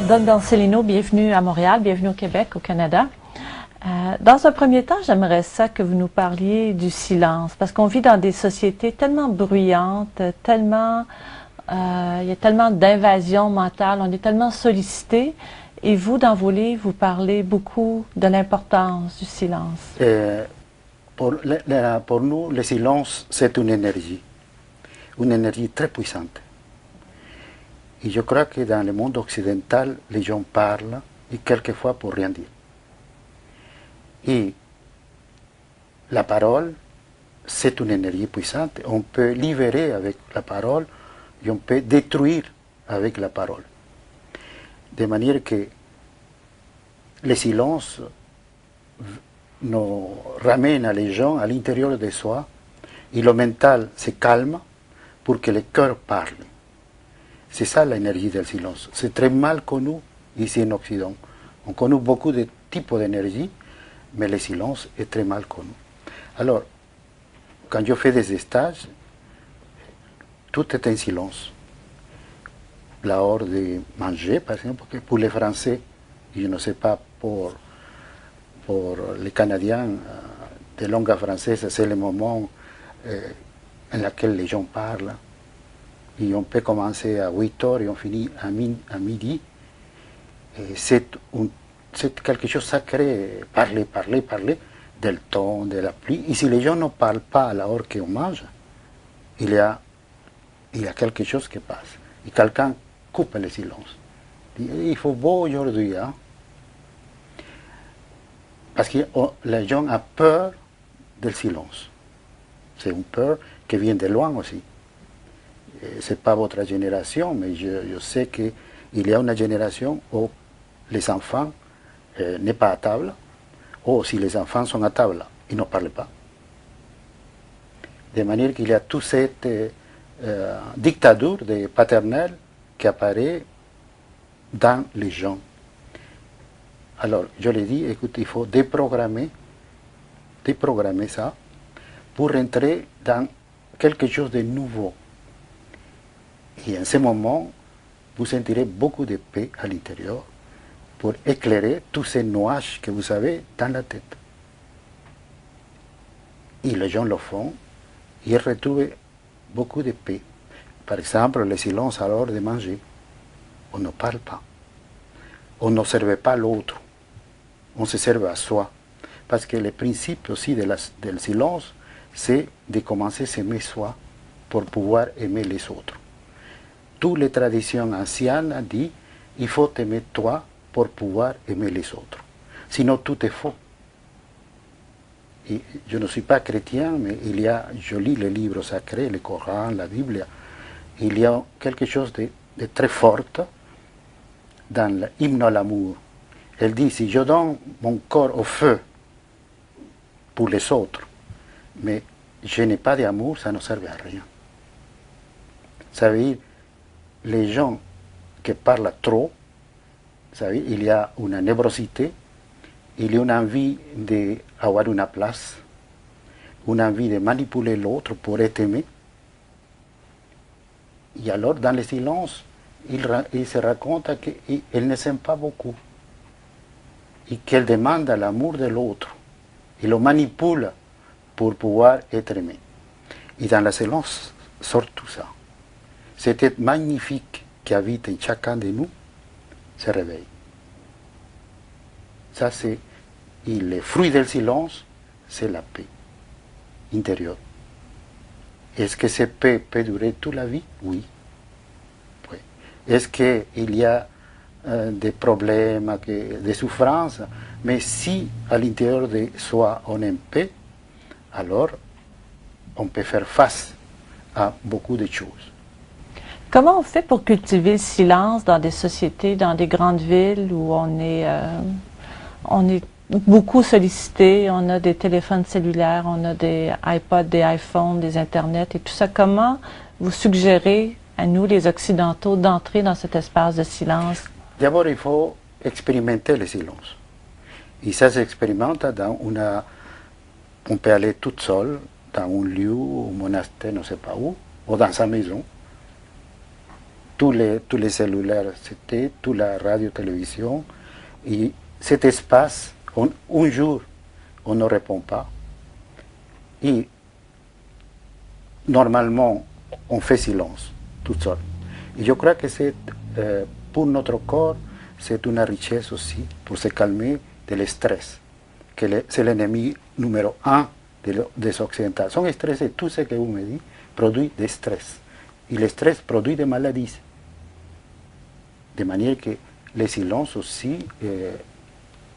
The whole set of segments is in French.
Doug Dancelino, bienvenue à Montréal, bienvenue au Québec, au Canada. Dans un premier temps, j'aimerais ça que vous nous parliez du silence, parce qu'on vit dans des sociétés tellement bruyantes, tellement, il y a tellement d'invasion mentale, on est tellement sollicité, et vous, dans vos livres, vous parlez beaucoup de l'importance du silence. Pour nous, le silence, c'est une énergie très puissante. Et je crois que dans le monde occidental, les gens parlent, et quelquefois pour rien dire. Et la parole, c'est une énergie puissante. On peut libérer avec la parole et on peut détruire avec la parole. De manière que le silence nous ramène les gens à l'intérieur de soi et le mental se calme pour que le cœur parle. C'est ça l'énergie du silence. C'est très mal connu ici en Occident. On connaît beaucoup de types d'énergie, mais le silence est très mal connu. Alors, quand je fais des stages, tout est en silence. L'heure de manger, par exemple, pour les Français, je ne sais pas pour les Canadiens de langue française, c'est le moment en lequel les gens parlent. Et on peut commencer à 8 heures et on finit à midi. C'est quelque chose de sacré, parler, del temps, de la pluie. Et si les gens ne parlent pas à l'heure qu'on mange, il y a quelque chose qui passe. Et quelqu'un coupe le silence. Il faut beau aujourd'hui. Hein? Parce que les gens ont peur du silence. C'est une peur qui vient de loin aussi. Ce n'est pas votre génération, mais je sais qu'il y a une génération où les enfants n'est pas à table, ou si les enfants sont à table, ils ne parlent pas. De manière qu'il y a toute cette dictature paternelle qui apparaît dans les gens. Alors, je l'ai dit, écoute, il faut déprogrammer ça pour rentrer dans quelque chose de nouveau. Et en ce moment, vous sentirez beaucoup de paix à l'intérieur pour éclairer tous ces nuages que vous avez dans la tête. Et les gens le font, ils retrouvent beaucoup de paix. Par exemple, le silence à l'heure de manger. On ne parle pas. On ne serve pas l'autre. On se serve à soi. Parce que le principe aussi du silence, c'est de commencer à s'aimer soi pour pouvoir aimer les autres. Toutes les traditions anciennes disent il faut t'aimer toi pour pouvoir aimer les autres. Sinon, tout est faux. Et je ne suis pas chrétien, mais je lis les livres sacrés, le Coran, la Bible. Il y a quelque chose de très fort dans l'hymne à l'amour. Elle dit, si je donne mon corps au feu pour les autres, mais je n'ai pas d'amour, ça ne sert à rien. Ça veut dire, les gens qui parlent trop, il y a une névrosité, il y a une envie d'avoir une place, une envie de manipuler l'autre pour être aimé. Et alors, dans le silence, il se raconte qu'elle ne s'aime pas beaucoup et qu'elle demande l'amour de l'autre. Il le manipule pour pouvoir être aimé. Et dans le silence sort tout ça. Cette magnifique qui habite en chacun de nous se réveille. Ça, c'est le fruit du silence, c'est la paix intérieure. Est-ce que cette paix peut durer toute la vie? Oui. Oui. Est-ce qu'il y a des problèmes, des souffrances? Mais si à l'intérieur de soi on est en paix, alors on peut faire face à beaucoup de choses. Comment on fait pour cultiver le silence dans des sociétés, dans des grandes villes où on est beaucoup sollicité, on a des téléphones cellulaires, on a des iPods, des iPhones, des Internets et tout ça. Comment vous suggérez à nous, les Occidentaux, d'entrer dans cet espace de silence? D'abord, il faut expérimenter le silence. Et ça s'expérimente on peut aller tout seul, dans un lieu, au monastère, ne sais pas où, ou dans sa maison. tous les cellulaires, c'était toute la radio-télévision. Et cet espace, un jour, on ne répond pas. Et normalement, on fait silence, tout seul. Et je crois que c'est, pour notre corps, c'est une richesse aussi, pour se calmer de stress, que c'est l'ennemi numéro un des Occidentaux. Ils sont stressés, tout ce que vous me dites produit du stress. Et le stress produit des maladies. De manière que le silence aussi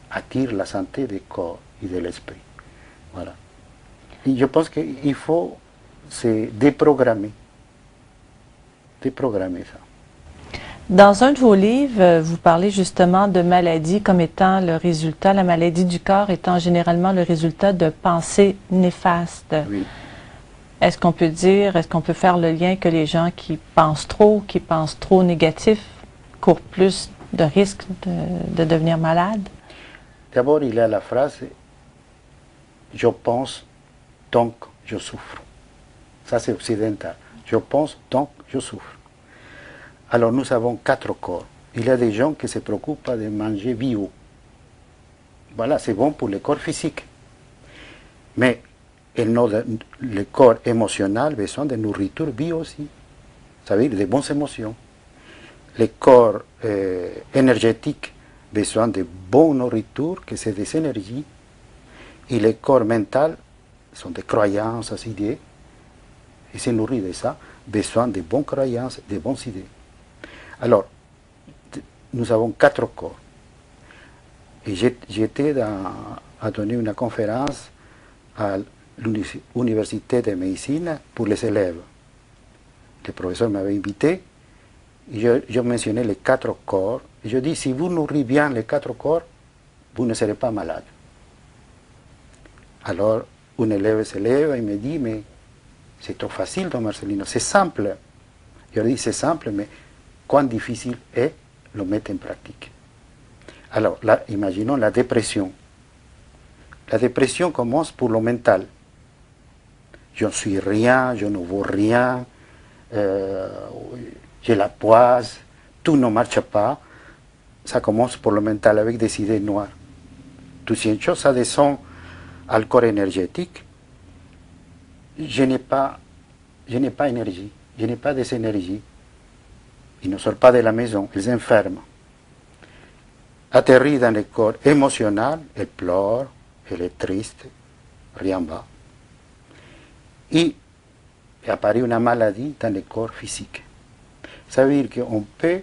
attire la santé du corps et de l'esprit. Voilà. Et je pense qu'il faut se déprogrammer. Déprogrammer ça. Dans un de vos livres, vous parlez justement de maladies comme étant le résultat, la maladie du corps étant généralement le résultat de pensées néfastes. Oui. Est-ce qu'on peut dire, est-ce qu'on peut faire le lien que les gens qui pensent trop négatif, courent plus de risques de devenir malades? D'abord, il y a la phrase « je pense, donc je souffre ». Ça, c'est occidental. Je pense, donc je souffre. Alors, nous avons 4 corps. Il y a des gens qui se préoccupent de manger bio. Voilà, c'est bon pour le corps physique. Mais le corps émotionnel a besoin de nourriture bio aussi. Ça veut dire de bonnes émotions. Le corps énergétique a besoin de bonne nourriture, que c'est des énergies. Et le corps mental sont des croyances, des idées. Et se nourrit de ça, besoin de bonnes croyances, de bonnes idées. Alors, nous avons 4 corps. Et j'étais à donner une conférence à l'université de médecine pour les élèves. Le professeur m'avait invité, et je mentionnais les 4 corps. Et je dis, si vous nourrissez bien les 4 corps, vous ne serez pas malade. Alors, un élève se lève et me dit, mais c'est trop facile, don Marcelino, c'est simple. Je lui dis, c'est simple, mais cuán difficile est le mettre en pratique. Alors, là, imaginons la dépression. La dépression commence pour le mental. Je ne suis rien, je ne vaux rien, j'ai la poisse, tout ne marche pas. Ça commence pour le mental avec des idées noires. Deuxième chose, ça descend al corps énergétique. Je n'ai pas énergie, je n'ai pas des énergies. Ils ne sortent pas de la maison, ils s'enferment. Atterrit dans le corps émotionnel, elle pleure, elle est triste, rien va. Et apparaît une maladie dans le corps physique. Ça veut dire qu'on peut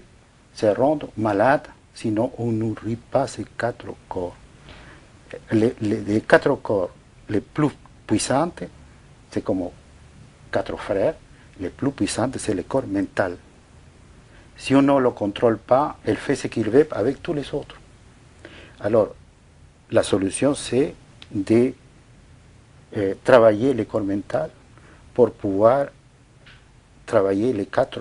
se rendre malade, sinon on ne nourrit pas ces 4 corps. Les 4 corps les plus puissants, c'est comme 4 frères, les plus puissants, c'est le corps mental. Si on ne le contrôle pas, elle fait ce qu'il veut avec tous les autres. Alors, la solution, c'est de travailler le corps mental pour pouvoir travailler les 4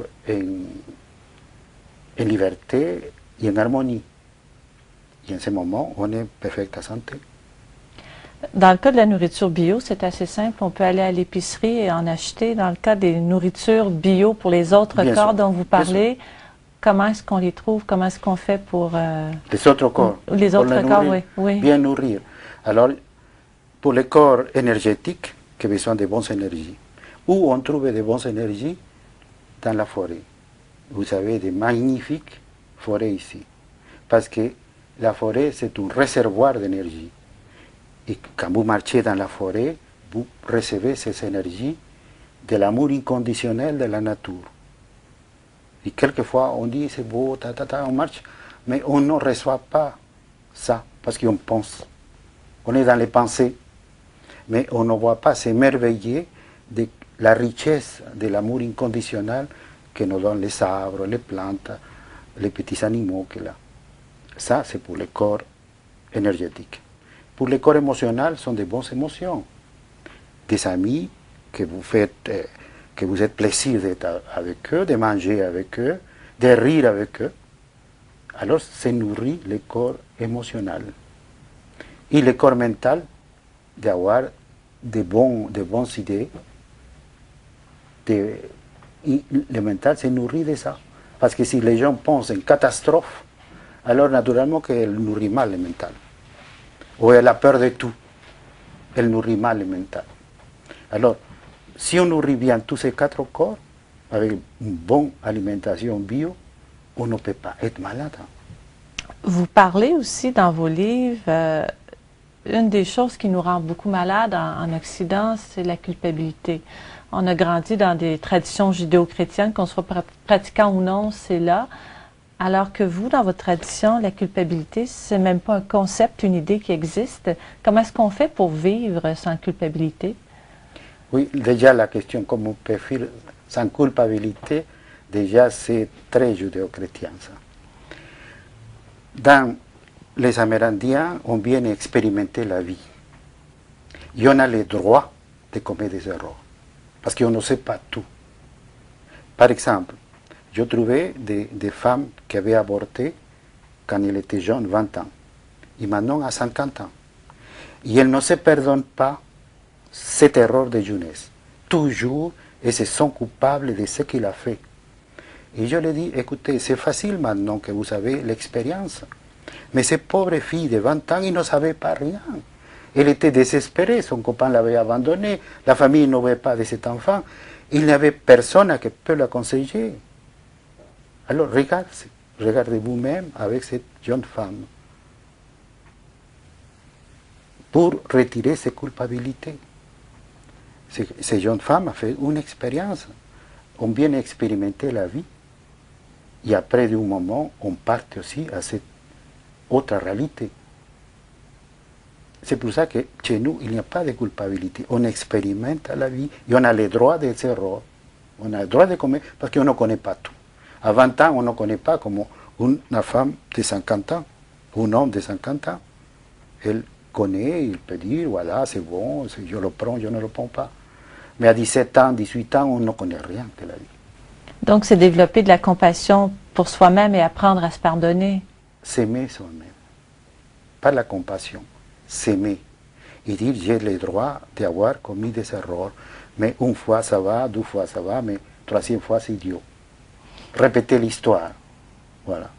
en liberté et en harmonie. Et en ce moment, on est en parfaite santé. Dans le cas de la nourriture bio, c'est assez simple. On peut aller à l'épicerie et en acheter. Dans le cas des nourritures bio pour les autres Bien corps sûr. dont vous parlez, comment est-ce qu'on les trouve? Comment est-ce qu'on fait pour... Les autres corps. Les pour autres les corps, nourrir, oui. Bien nourrir. Alors, pour les corps énergétiques, qui ont besoin de bonnes énergies, où on trouve de bonnes énergies? Dans la forêt. Vous avez de magnifiques forêts ici. Parce que la forêt, c'est un réservoir d'énergie. Et quand vous marchez dans la forêt, vous recevez ces énergies de l'amour inconditionnel de la nature. Et quelquefois, on dit, c'est beau, on marche, mais on ne reçoit pas ça, parce qu'on pense. On est dans les pensées, mais on ne voit pas s'émerveiller de la richesse de l'amour inconditionnel que nous donnent les arbres, les plantes, les petits animaux qu'il y a. Ça, c'est pour le corps énergétique. Pour le corps émotionnel, ce sont des bonnes émotions. Des amis que vous faites, que vous êtes plaisir d'être avec eux, de manger avec eux, de rire avec eux. Alors, c'est nourrit le corps émotionnel. Et le corps mental, d'avoir de bonnes idées. Le mental se nourrit de ça. Parce que si les gens pensent en catastrophe, alors naturellement qu'elle nourrit mal le mental. Ou elle a peur de tout. Elle nourrit mal le mental. Alors, si on nourrit bien tous ces 4 corps, avec une bonne alimentation bio, on ne peut pas être malade. Vous parlez aussi dans vos livres, une des choses qui nous rend beaucoup malades en Occident, c'est la culpabilité. On a grandi dans des traditions judéo-chrétiennes, qu'on soit pratiquant ou non, c'est là. Alors que vous, dans votre tradition, la culpabilité, c'est même pas un concept, une idée qui existe. Comment est-ce qu'on fait pour vivre sans culpabilité? Oui, déjà la question comment on peut vivre sans culpabilité, déjà c'est très judéo-chrétien. Dans les Amérindiens, on vient expérimenter la vie. Et on a le droit de commettre des erreurs, parce qu'on ne sait pas tout. Par exemple, je trouvais des femmes qui avaient avorté quand elles étaient jeunes, 20 ans, et maintenant à 50 ans. Et elles ne se pardonnent pas cette erreur de jeunesse. Toujours, elles se sont coupables de ce qu'il a fait. Et je lui dis, écoutez, c'est facile maintenant que vous avez l'expérience. Mais ces pauvres filles de 20 ans, ils ne savaient pas rien. Elle était désespérée, son copain l'avait abandonnée, la famille ne veut pas de cet enfant. Il n'y avait personne qui peut la conseiller. Alors regardez vous-même avec cette jeune femme pour retirer ses culpabilités. Cette jeune femme a fait une expérience. On vient expérimenter la vie et après d'un moment, on part aussi à cette autre réalité. C'est pour ça que chez nous, il n'y a pas de culpabilité. On expérimente la vie et on a le droit des erreurs. On a le droit de commettre parce qu'on ne connaît pas tout. À 20 ans, on ne connaît pas comme une femme de 50 ans, un homme de 50 ans. Elle connaît, il peut dire, voilà, c'est bon, je le prends, je ne le prends pas. Mais à 17 ans, 18 ans, on ne connaît rien de la vie. Donc, c'est développer de la compassion pour soi-même et apprendre à se pardonner. S'aimer soi-même. Pas la compassion, s'aimer. Et dire, j'ai le droit d'avoir commis des erreurs, mais une fois ça va, 2 fois ça va, mais 3e fois c'est idiot. Répéter l'histoire, voilà.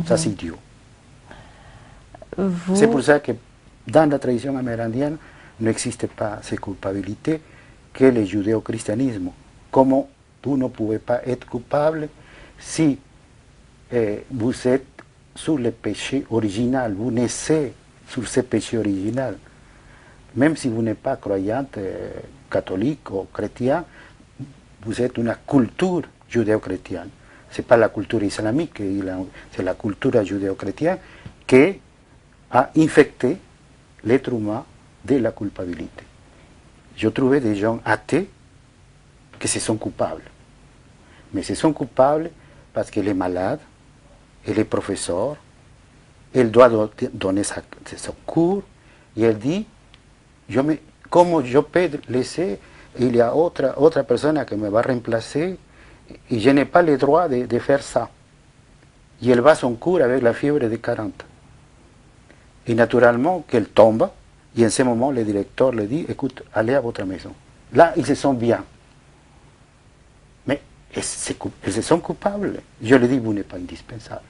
Ça c'est idiot. C'est pour ça que dans la tradition amérindienne, n'existe pas cette culpabilité que le judéo-christianisme. Comment vous ne pouvez pas être coupable si vous êtes sur le péché original, vous naissez sur ce péché original. Même si vous n'êtes pas croyante, catholique ou chrétien, vous êtes une culture judéo-chrétienne. Ce n'est pas la culture islamique, c'est la culture judéo-chrétienne qui a infecté l'être humain de la culpabilité. Je trouvais des gens athées qui se sont coupables. Mais se sont coupables parce qu'elle est malade, elle est professeur, elle doit donner son cours, et elle dit, comment je peux laisser, il y a autre personne qui me va remplacer, et je n'ai pas le droit de faire ça. Et elle va à son cours avec la fièvre de 40. Et naturellement, qu'elle tombe, et en ce moment, le directeur lui dit, écoute, allez à votre maison. Là, ils se sentent bien. Mais ils se sont coupables. Je lui dis, vous n'êtes pas indispensable.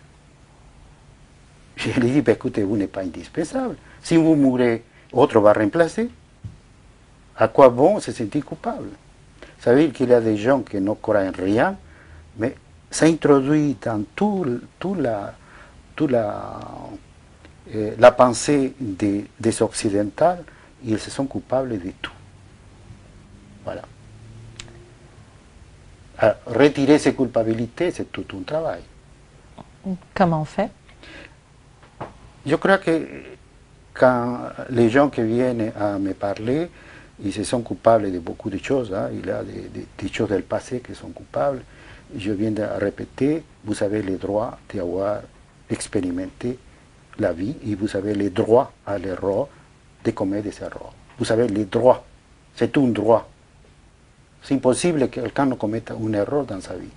Je lui dis, écoutez, vous n'êtes pas indispensable. Si vous mourrez, autre va remplacer. À quoi bon se sentir coupable? Ça veut dire qu'il y a des gens qui ne croient en rien, mais ça introduit dans toute la pensée des occidentales, ils se sont coupables de tout. Voilà. Alors, retirer ces culpabilités, c'est tout un travail. Comment on fait? Je crois que quand les gens qui viennent à me parler, ils se sont coupables de beaucoup de choses. Hein. Il y a des choses du passé qui sont coupables. Je viens de répéter, vous avez le droit d'avoir expérimenté la vie et vous avez le droit à l'erreur de commettre des erreurs. Vous avez le droit. C'est un droit. C'est impossible que quelqu'un ne commette une erreur dans sa vie.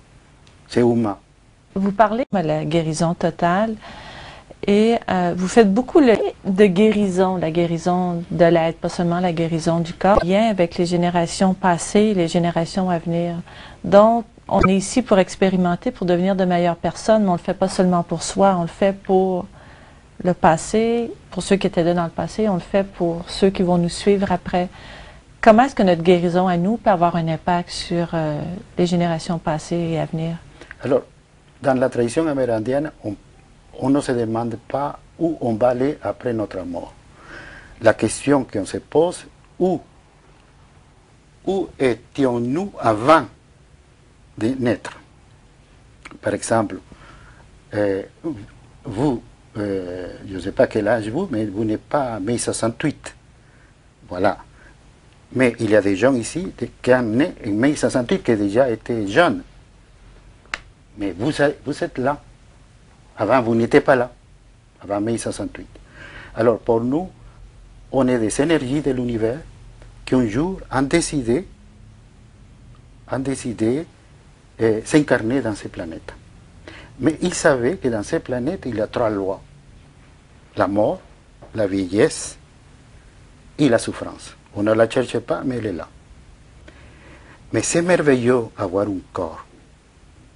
C'est humain. Vous parlez de la guérison totale et vous faites beaucoup de guérison, la guérison de l'être, pas seulement la guérison du corps, lien avec les générations passées et les générations à venir. Donc, On est ici pour expérimenter, pour devenir de meilleures personnes, mais on ne le fait pas seulement pour soi, on le fait pour le passé, pour ceux qui étaient là dans le passé, on le fait pour ceux qui vont nous suivre après. Comment est-ce que notre guérison à nous peut avoir un impact sur les générations passées et à venir? Alors, dans la tradition amérindienne, on ne se demande pas où on va aller après notre mort. La question qu'on se pose, où étions-nous avant de naître? Par exemple, vous, je ne sais pas quel âge vous, mais vous n'êtes pas mai 68. Voilà. Mais il y a des gens ici qui sont nés en mai 68 qui déjà étaient jeunes. Mais vous êtes là. Avant, vous n'étiez pas là. Avant mai 68. Alors, pour nous, on est des énergies de l'univers qui un jour ont décidé s'incarner dans ces planètes. Mais ils savaient que dans ces planètes, il y a 3 lois. La mort, la vieillesse et la souffrance. On ne la cherche pas, mais elle est là. Mais c'est merveilleux avoir un corps.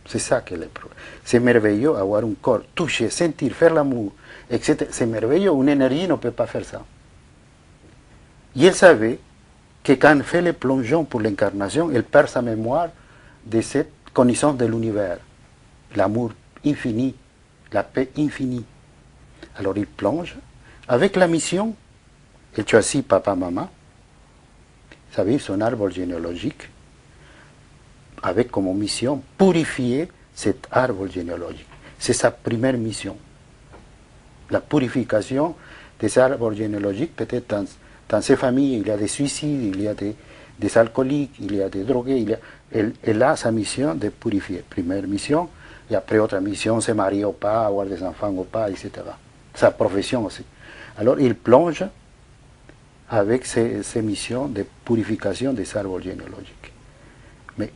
C'est ça qui est le problème. C'est merveilleux avoir un corps, toucher, sentir, faire l'amour, etc. C'est merveilleux. Une énergie ne peut pas faire ça. Et elle savait que quand elle fait le plongeon pour l'incarnation, elle perd sa mémoire de cette connaissance de l'univers. L'amour infini, la paix infinie. Alors il plonge avec la mission, il choisit papa, maman, ça veut dire son arbre généalogique, avec comme mission purifier cet arbre généalogique. C'est sa première mission. La purification des arbres généalogiques, peut-être dans ces familles, il y a des suicides, il y a des alcooliques, il y a des drogués, elle a sa mission de purifier. Première mission, et après autre mission, se marier ou pas, avoir des enfants ou pas, etc. Sa profession aussi. Alors il plonge avec ces missions de purification des arbres généalogiques. Mais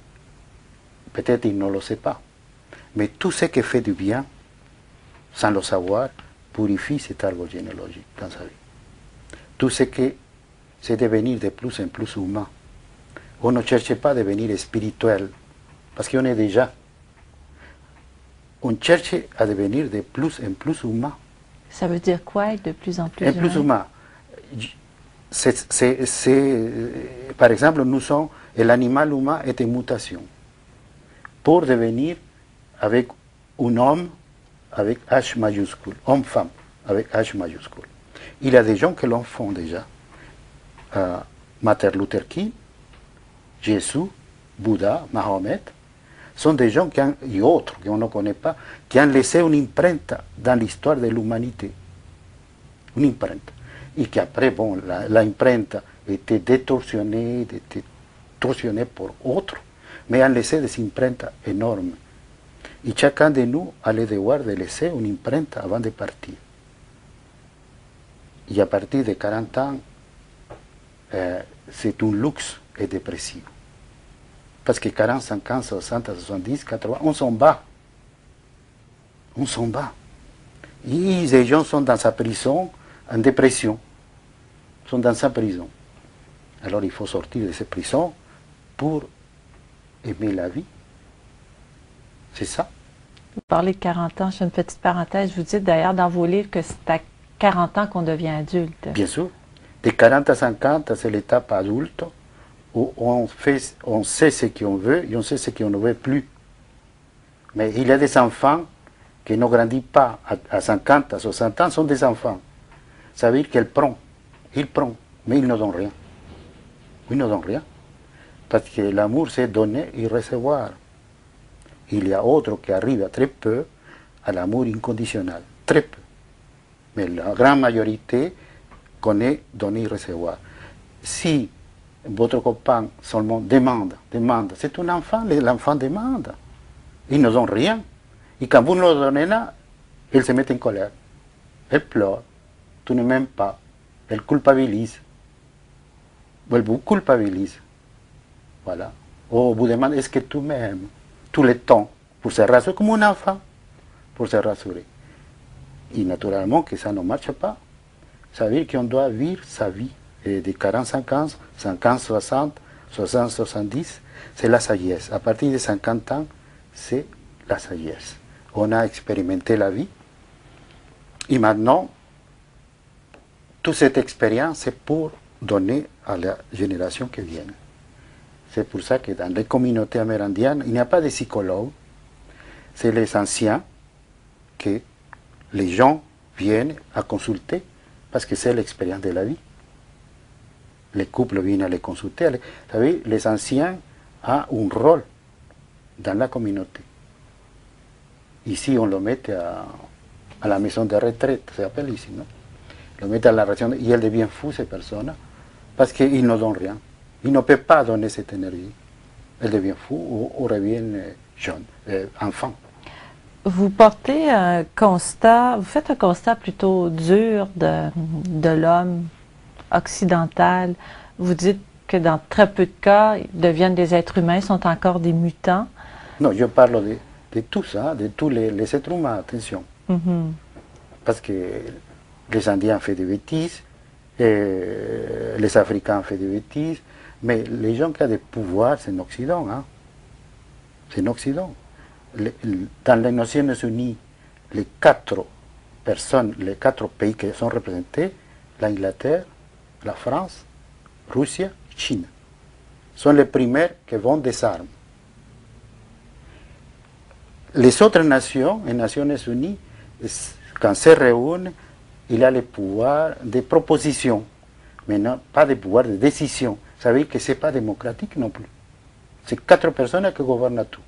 peut-être il ne le sait pas. Mais tout ce qui fait du bien, sans le savoir, purifie cet arbre généalogique dans sa vie. Tout ce qui c'est devenir de plus en plus humain. On ne cherche pas à devenir spirituel, parce qu'on est déjà. On cherche à devenir de plus en plus humain. Ça veut dire quoi, être de plus en plus humain? Plus humain. Par exemple, nous sommes, l'animal humain est en mutation. Pour devenir avec un homme avec H majuscule, homme-femme avec H majuscule. Il y a des gens qui l'en font déjà. Martin Luther King, Jésus, Bouddha, Mahomet, sont des gens et autres qu'on ne connaît pas, qui ont laissé une empreinte dans l'histoire de l'humanité. Une empreinte. Et qu'après, bon, l'empreinte était détorsionnée pour autres, mais ont laissé des empreintes énormes. Et chacun de nous a le devoir de laisser une empreinte avant de partir. Et à partir de 40 ans, c'est un luxe et dépressif. Parce que 40, 50, 60, 70, 80, on s'en bat. On s'en bat. Et les gens sont dans sa prison, en dépression. Ils sont dans sa prison. Alors il faut sortir de cette prison pour aimer la vie. C'est ça. Vous parlez de 40 ans, je fais une petite parenthèse. Vous dites d'ailleurs dans vos livres que c'est à 40 ans qu'on devient adulte. Bien sûr. De 40 à 50, c'est l'étape adulte où on sait ce qu'on veut et on sait ce qu'on ne veut plus. Mais il y a des enfants qui ne grandissent pas à 50, à 60 ans, sont des enfants. Ça veut dire qu'ils prennent, mais ils ne donnent rien. Ils ne donnent rien. Parce que l'amour, c'est donner et recevoir. Il y a d'autres qui arrivent très peu à l'amour inconditionnel, très peu. Mais la grande majorité connaît donner et recevoir. Si votre copain seulement demande, c'est un enfant, l'enfant demande. Il ne donne rien. Et quand vous ne le donnez là, il se met en colère. Elle pleure. Tu ne m'aimes pas. Elle culpabilise. Elle vous culpabilise. Voilà. Ou vous demande, est-ce que tu m'aimes? Tout le temps. Pour se rassurer, comme un enfant. Pour se rassurer. Et naturellement que ça ne marche pas. Ça veut dire qu'on doit vivre sa vie de 40, 50, 50, 60, 60, 70, c'est la sagesse. À partir de 50 ans, c'est la sagesse. On a expérimenté la vie. Et maintenant, toute cette expérience, c'est pour donner à la génération qui vient. C'est pour ça que dans les communautés amérindiennes, il n'y a pas de psychologues. C'est les anciens que les gens viennent à consulter parce que c'est l'expérience de la vie. Les couples viennent à les consulter. Vous savez, les anciens ont un rôle dans la communauté. Ici, on le met à la maison de retraite, ça s'appelle ici, non? Le met à la raison, et il devient fou, ces personnes, parce qu'ils ne donnent rien. Ils ne peuvent pas donner cette énergie. Elle devient fou ou revient jeune, enfant. Vous portez un constat, vous faites un constat plutôt dur de l'homme occidental. Vous dites que dans très peu de cas, ils deviennent des êtres humains, sont encore des mutants. Non, je parle de tout ça, de tous les êtres humains, attention. Parce que les Indiens ont fait des bêtises, les Africains ont fait des bêtises, mais les gens qui ont des pouvoirs, c'est l'Occident. Hein? C'est l'Occident. Dans les Nations Unies, les 4 personnes, les 4 pays qui sont représentés, l'Angleterre, la France, Russie, Chine, sont les premiers qui vendent des armes. Les autres nations, les Nations Unies, quand se réunissent, il a le pouvoir de proposition, mais non, pas de pouvoir de décision. Ça veut dire que ce n'est pas démocratique non plus. C'est 4 personnes qui gouvernent tout.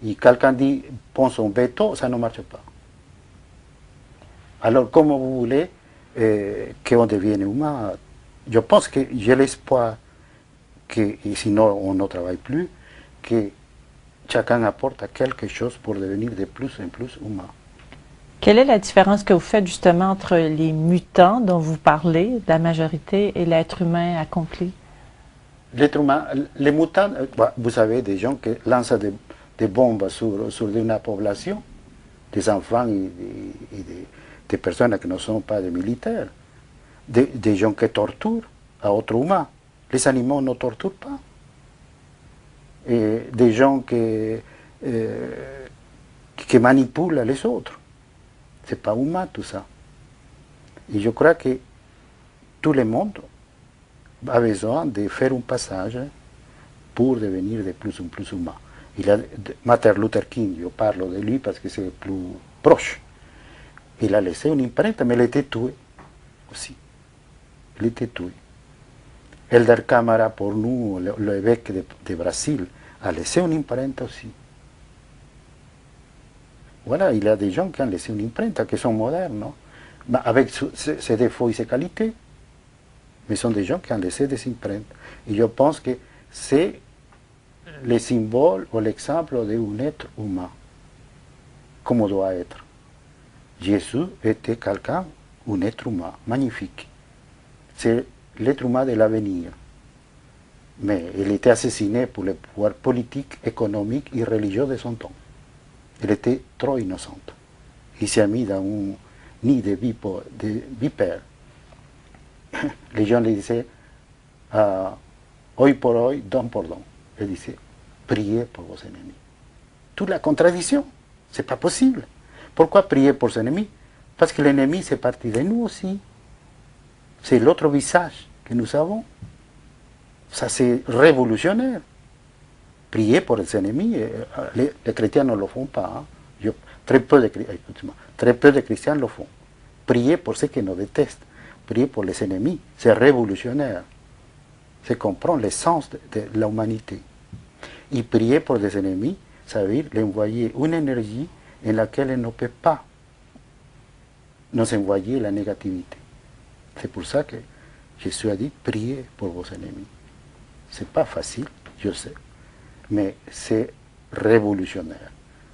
Et quelqu'un dit, pense un veto, ça ne marche pas. Alors, comment vous voulez qu'on devienne humain? Je pense que j'ai l'espoir que, et sinon on ne travaille plus, que chacun apporte quelque chose pour devenir de plus en plus humain. Quelle est la différence que vous faites justement entre les mutants dont vous parlez, la majorité, et l'être humain accompli? L'être humain, les mutants, vous savez, des gens qui lancent des bombes sur une population, des enfants et des personnes qui ne sont pas des militaires, des gens qui torturent à autres humains. Les animaux ne torturent pas. Et des gens qui manipulent les autres. Ce n'est pas humain tout ça. Et je crois que tout le monde a besoin de faire un passage pour devenir de plus en plus humain. Martin Luther King, je parle de lui parce que c'est plus proche. Il a laissé une empreinte, mais il était tué aussi. Il était tué. Elder Camara, pour nous, l'évêque de Brésil, a laissé une empreinte aussi. Voilà, il y a des gens qui ont laissé une empreinte, qui sont modernes, non? Avec ses défauts et ses qualités. Mais ce sont des gens qui ont laissé des empreintes. Et je pense que c'est le symbole ou l'exemple d'un être humain, comme doit être. Jésus était quelqu'un, un être humain, magnifique. C'est l'être humain de l'avenir. Mais il était assassiné pour le pouvoir politique, économique et religieux de son temps. Il était trop innocent. Il s'est mis dans un nid de vipères. Les gens lui disaient, hoy por hoy, don por don. Il disait, priez pour vos ennemis. Toute la contradiction, c'est pas possible. Pourquoi prier pour ses ennemis? Parce que l'ennemi, c'est partie de nous aussi. C'est l'autre visage que nous avons. Ça, c'est révolutionnaire. Prier pour les ennemis, les chrétiens ne le font pas. Hein. Très peu de chrétiens le font. Prier pour ceux qui nous détestent. Prier pour les ennemis, c'est révolutionnaire. C'est comprendre l'essence de l'humanité. Et prier pour des ennemis, ça veut dire leur envoyer une énergie en laquelle elle ne peut pas nous envoyer la négativité. C'est pour ça que Jésus a dit, priez pour vos ennemis. C'est pas facile, je sais, mais c'est révolutionnaire.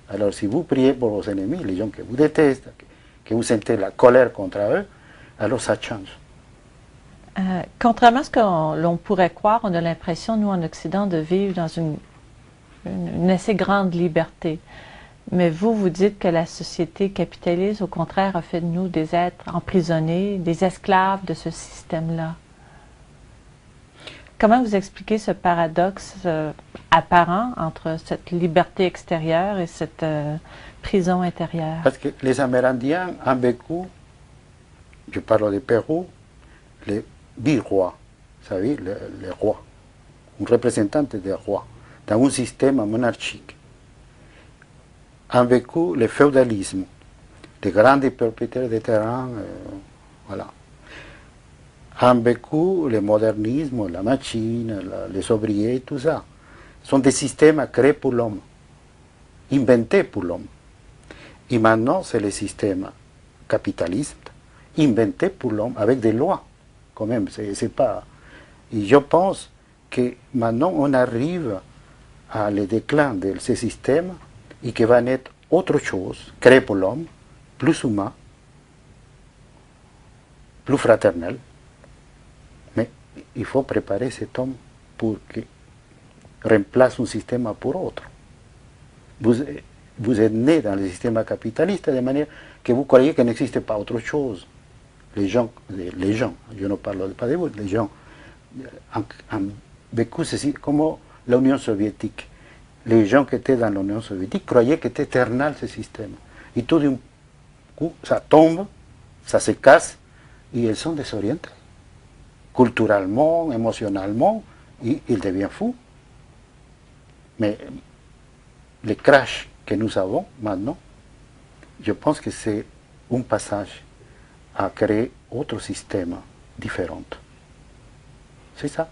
Alors si vous priez pour vos ennemis, les gens que vous détestent, que vous sentez la colère contre eux, alors ça change. Contrairement à ce que l'on pourrait croire, on a l'impression, nous en Occident, de vivre dans une assez grande liberté. Mais vous dites que la société capitaliste, au contraire, a fait de nous des êtres emprisonnés, des esclaves de ce système-là. Comment vous expliquez ce paradoxe apparent entre cette liberté extérieure et cette prison intérieure? Parce que les Amérindiens ont vécu, je parle du Pérou, les bi-rois, vous savez, les rois, un représentant des rois, dans un système monarchique. Ont vécu le féodalisme, les grands propriétaires de terrain, voilà. Ont vécu le modernisme, la machine, les ouvriers, tout ça. Ce sont des systèmes créés pour l'homme, inventés pour l'homme. Et maintenant, c'est le système capitaliste, inventé pour l'homme, avec des lois, quand même. C'est pas... Et je pense que maintenant, on arrive à le déclin de ce système et que va naître autre chose, créé pour l'homme, plus humain, plus fraternel. Mais il faut préparer cet homme pour qu'il remplace un système pour autre. Vous êtes né dans le système capitaliste de manière que vous croyez qu'il n'existe pas autre chose. Les gens, je ne parle pas de vous, les gens ont vécu ceci comme l'Union soviétique. Les gens qui étaient dans l'Union soviétique croyaient que c'était éternel ce système. Et tout d'un coup, ça tombe, ça se casse, et ils sont désorientés. Culturellement, émotionnellement, et ils deviennent fous. Mais le crash que nous avons maintenant, je pense que c'est un passage à créer autre système différent. C'est ça.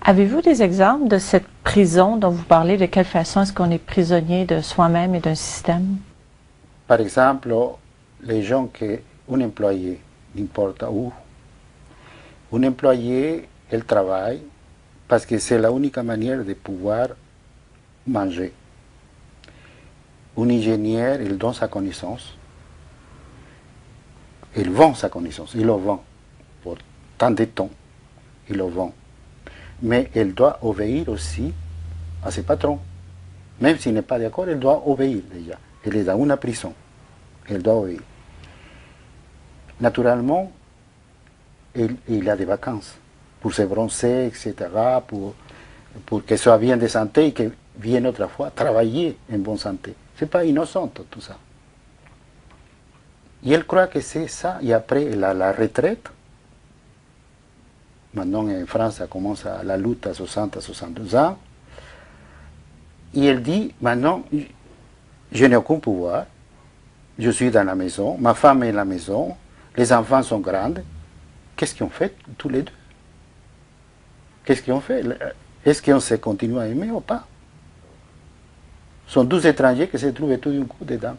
Avez-vous des exemples de cette prison dont vous parlez? De quelle façon est-ce qu'on est prisonnier de soi-même et d'un système? Par exemple, les gens qui, un employé, n'importe où, un employé, il travaille parce que c'est la unique manière de pouvoir manger. Un ingénieur, il donne sa connaissance, il vend sa connaissance, il le vend pour tant de temps, il le vend. Mais il doit obéir aussi à ses patrons. Même s'il n'est pas d'accord, il doit obéir déjà. Il est dans une prison, il doit obéir. Naturellement, il a des vacances pour se bronzer, etc., pour qu'il soit bien de santé et qu'il vienne autrefois travailler en bonne santé. Ce n'est pas innocent tout ça. Et elle croit que c'est ça, et après la retraite, maintenant en France ça commence la lutte à 60 à 62 ans, et elle dit, maintenant, je n'ai aucun pouvoir, je suis dans la maison, ma femme est à la maison, les enfants sont grands, qu'est-ce qu'ils ont fait tous les deux? Qu'est-ce qu'ils ont fait? Est-ce qu'on se continue à aimer ou pas? Ce sont 12 étrangers qui se trouvent tout d'un coup dedans.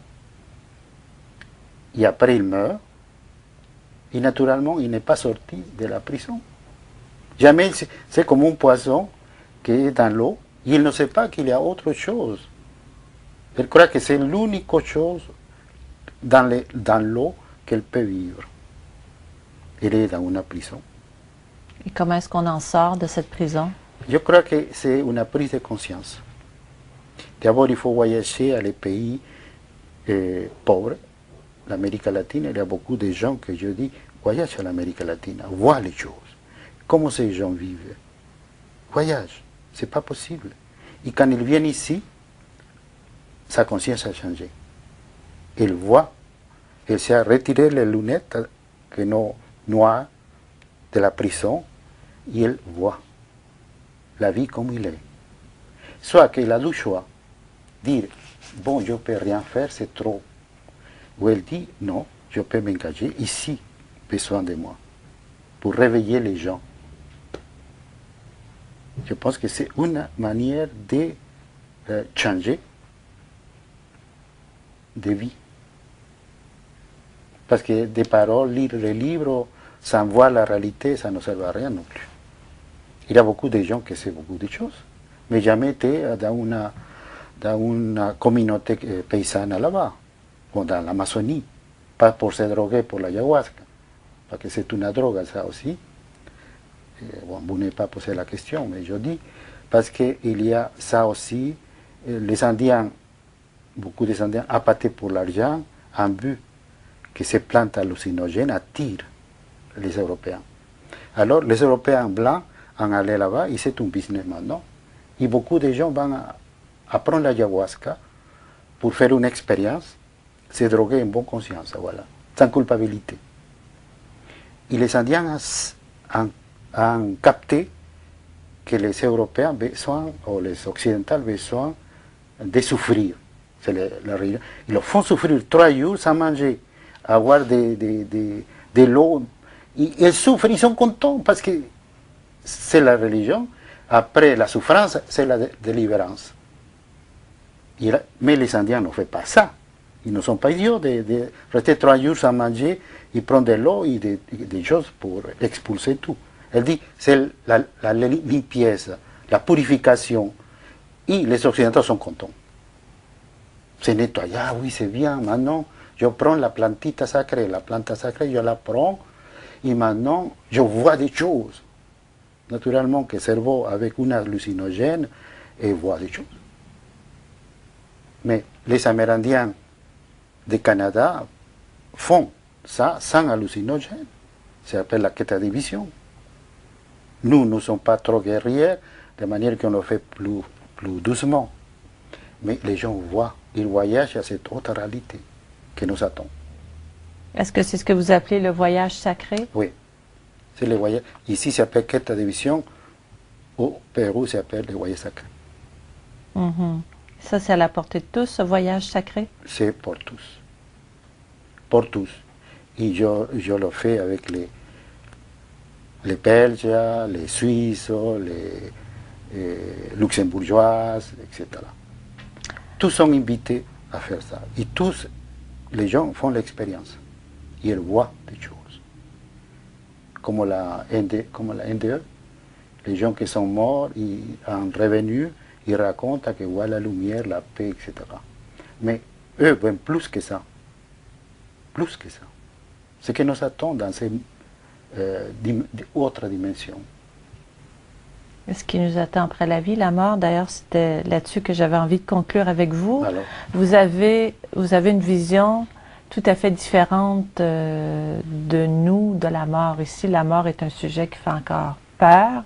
Et après, il meurt. Et naturellement, il n'est pas sorti de la prison. Jamais, c'est comme un poisson qui est dans l'eau. Il ne sait pas qu'il y a autre chose. Il croit que c'est l'unique chose dans l'eau qu'elle peut vivre. Il est dans une prison. Et comment est-ce qu'on en sort de cette prison? Je crois que c'est une prise de conscience. D'abord, il faut voyager à les pays pauvres, l'Amérique latine. Il y a beaucoup de gens que je dis, voyage à l'Amérique latine, vois les choses. Comment ces gens vivent? Voyage, c'est pas possible. Et quand ils viennent ici, sa conscience a changé. Il voit, il s'est retiré les lunettes que nos noires de la prison, et il voit la vie comme il est. Soit qu'il a le choix, dire, bon, je ne peux rien faire, c'est trop. Ou elle dit, non, je peux m'engager ici, besoin de moi, pour réveiller les gens. Je pense que c'est une manière de changer de vie. Parce que des paroles, lire les livres, sans voir la réalité, ça ne sert à rien non plus. Il y a beaucoup de gens qui savent beaucoup de choses, mais jamais été dans une communauté paysanne là-bas, ou dans l'Amazonie, pas pour se droguer pour l'ayahuasca, parce que c'est une drogue ça aussi. Bon, vous n'avez pas posé la question, mais je dis, parce qu'il y a ça aussi, les Indiens, beaucoup des Indiens appâtés pour l'argent, en but que ces plantes hallucinogènes attirent les Européens. Alors les Européens blancs en aller là-bas et c'est un business maintenant. Et beaucoup de gens vont apprendre l'ayahuasca pour faire une expérience, se droguer en bonne conscience, voilà, sans culpabilité. Et les Indiens ont capté que les Européens besoin, ou les Occidentaux besoin de souffrir. C'est la religion. Ils le font souffrir 3 jours sans manger, avoir de l'eau. Ils souffrent, ils sont contents parce que c'est la religion. Après la souffrance, c'est la délivrance. Mais les Indiens ne font pas ça. Ils ne sont pas idiots de rester 3 jours sans manger et prendre de l'eau et des choses pour expulser tout. Elle dit c'est la limpieza, la purification. Et les Occidentaux sont contents. Se nettoie, ah oui c'est bien, maintenant je prends la plantita sacrée, je la prends et maintenant je vois des choses. Naturellement que le cerveau avec une hallucinogène et voit des choses. Mais les Amérindiens du Canada font ça sans hallucinogène. Ça s'appelle la quête division. Nous ne sommes pas trop guerriers, de manière qu'on le fait plus doucement. Mais les gens voient, ils voyagent à cette autre réalité qui nous attend. Est-ce que c'est ce que vous appelez le voyage sacré? Oui, c'est le voyage. Ici, ça s'appelle quête division. Au Pérou, ça s'appelle le voyage sacré. Ça, c'est à la portée de tous, ce voyage sacré? C'est pour tous. Pour tous. Et je le fais avec les Belges, les Suisses, les Luxembourgeoises, etc. Tous sont invités à faire ça. Et tous, les gens font l'expérience. Ils voient des choses. Comme la NDE, les gens qui sont morts, en revenu, ils racontent qu'ils voient la lumière, la paix, etc. Mais eux voient plus que ça. Plus que ça. Ce qui nous attend dans ces autres dimensions. Ce qui nous attend après la vie, la mort, d'ailleurs, c'était là-dessus que j'avais envie de conclure avec vous. Alors, vous avez une vision tout à fait différente de nous, de la mort. Ici, la mort est un sujet qui fait encore peur,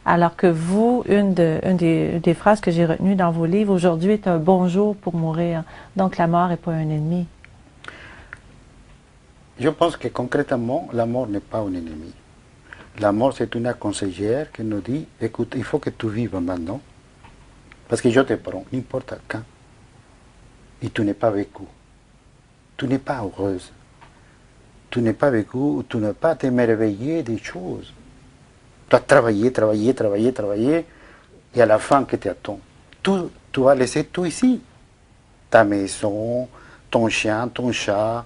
alors que vous, une des phrases que j'ai retenues dans vos livres, aujourd'hui est un bon jour pour mourir. Donc la mort n'est pas un ennemi. je pense que concrètement, la mort n'est pas un ennemi. La mort, c'est une conseillère qui nous dit, écoute, il faut que tu vives maintenant, parce que je te prends, n'importe quand, et tu n'es pas vécu. Tu n'es pas heureuse. Tu n'es pas vécu, tu n'as pas t'émerveillé des choses. Tu as travaillé, et à la fin, que t'attends? Tu vas laisser tout ici. Ta maison, ton chien, ton chat,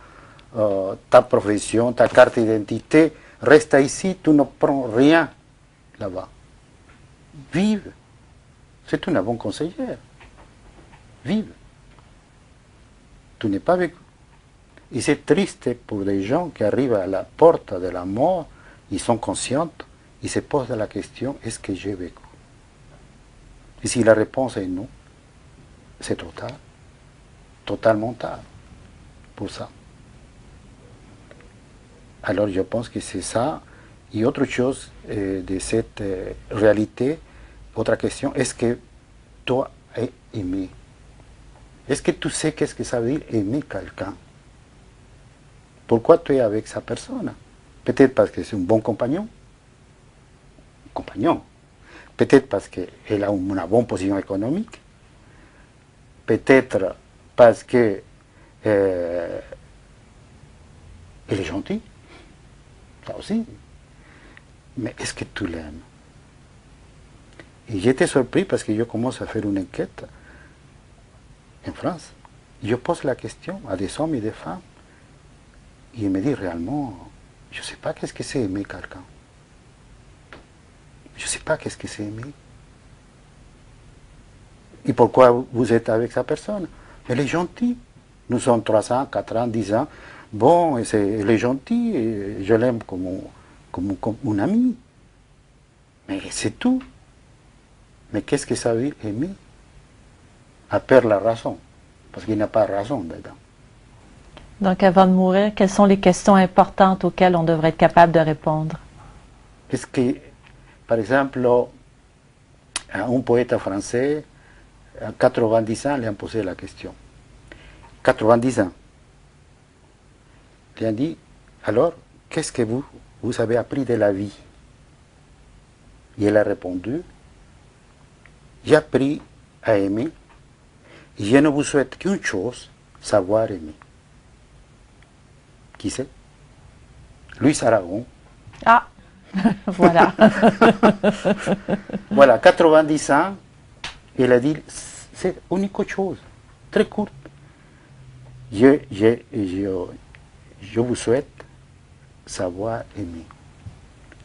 ta profession, ta carte d'identité, reste ici, tu ne prends rien là-bas. Vive. C'est une bonne conseillère. Vive. Tu n'es pas vécu. Et c'est triste pour les gens qui arrivent à la porte de la mort, ils sont conscients, ils se posent la question, est-ce que j'ai vécu? Et si la réponse est non, c'est trop tard, totalement tard pour ça. Alors je pense que c'est ça. Et autre chose de cette réalité, autre question, est-ce que toi as aimé? Est-ce que tu sais qu'est-ce que ça veut dire aimer quelqu'un? Pourquoi tu es avec sa personne? Peut-être parce que c'est un bon compagnon. Peut-être parce qu'elle a une bonne position économique. Peut-être parce que elle est gentille. Ça aussi. Mais est-ce que tu l'aimes? Et j'étais surpris parce que je commence à faire une enquête en France. Je pose la question à des hommes et des femmes. Et ils me disent réellement, je ne sais pas qu'est-ce que c'est aimer quelqu'un. Je ne sais pas qu'est-ce que c'est aimer. Et pourquoi vous êtes avec sa personne? Elle est gentille. Nous sommes 3 ans, 4 ans, 10 ans. Bon, elle est gentille, et je l'aime comme un ami. Mais c'est tout. Mais qu'est-ce que ça veut dire aimer? À perdre la raison. Parce qu'il n'y a pas de raison dedans. Donc avant de mourir, quelles sont les questions importantes auxquelles on devrait être capable de répondre? Par exemple, un poète français, à 90 ans, lui a posé la question. 90 ans. Il a dit, alors, qu'est-ce que vous avez appris de la vie? Et il a répondu, j'ai appris à aimer, et je ne vous souhaite qu'une chose, savoir aimer. Qui c'est? Louis Aragon. Ah, voilà. Voilà, 90 ans, il a dit, c'est unique chose, très courte. Je vous souhaite savoir aimer.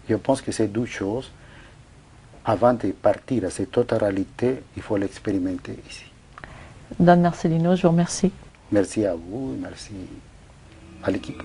Je pense que ces deux choses, avant de partir à cette autre réalité, il faut l'expérimenter ici. Don Marcelino, je vous remercie. Merci à vous, merci à l'équipe.